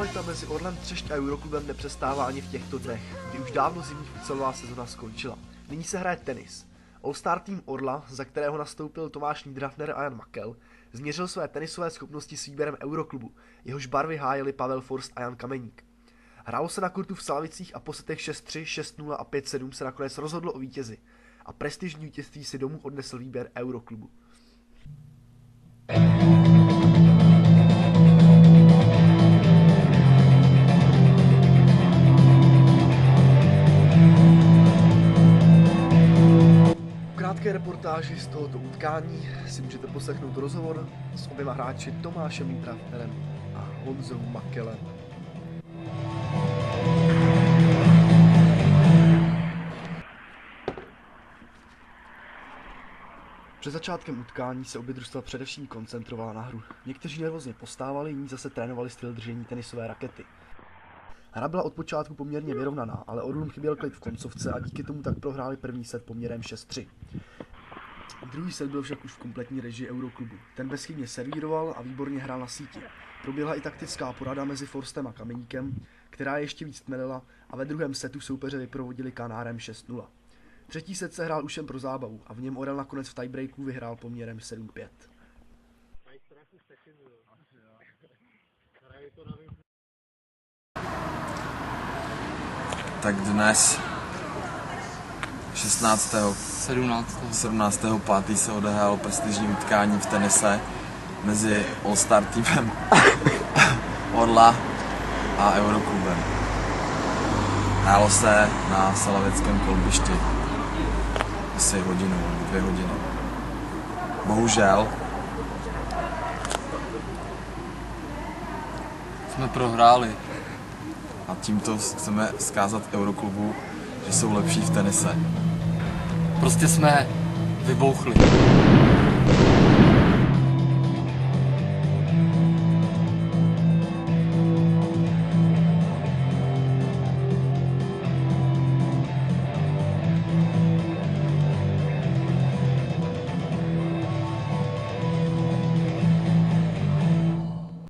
Rivalita mezi Orlem Třešť a Euroklubem nepřestává ani v těchto dnech, kdy už dávno zimní futsalová sezona skončila. Nyní se hraje tenis. All-Star tým Orla, za kterého nastoupil Tomáš Niederhafner a Jan Makel, změřil své tenisové schopnosti s výběrem Euroklubu, jehož barvy hájili Pavel Forst a Jan Kameník. Hrálo se na kurtu v Slavicích a po setech 6-3, 6-0 a 5-7 se nakonec rozhodlo o vítězi a prestižní vítězství si domů odnesl výběr Euroklubu. V krátké reportáži z tohoto utkání si můžete poslechnout rozhovor s oběma hráči Tomášem Niederhafnerem a Honzou Makelem. Před začátkem utkání se obě družstva především koncentrovala na hru. Někteří nervózně postávali, jiní zase trénovali styl držení tenisové rakety. Hra byla od počátku poměrně vyrovnaná, ale Orlům chyběl klid v koncovce a díky tomu tak prohráli první set poměrem 6-3. Druhý set byl však už v kompletní režii Euroklubu. Ten bezchybně servíroval a výborně hrál na síti. Proběhla i taktická porada mezi Forstem a Kameníkem, která ještě víc tmelila a ve druhém setu soupeře vyprovodili kanárem 6-0. Třetí set se hrál už jen pro zábavu a v něm Orel nakonec v tiebreaku vyhrál poměrem 7-5. Tak dnes 17. 5. se odehrálo prestižní utkání v tenise mezi All-Star týmem Orla a Euroklubem. Hrálo se na Salaveckém kolbišti asi hodinu, 2 hodiny. Bohužel jsme prohráli. A tímto chceme vzkázat Euroklubu, že jsou lepší v tenise. Prostě jsme vybouchli.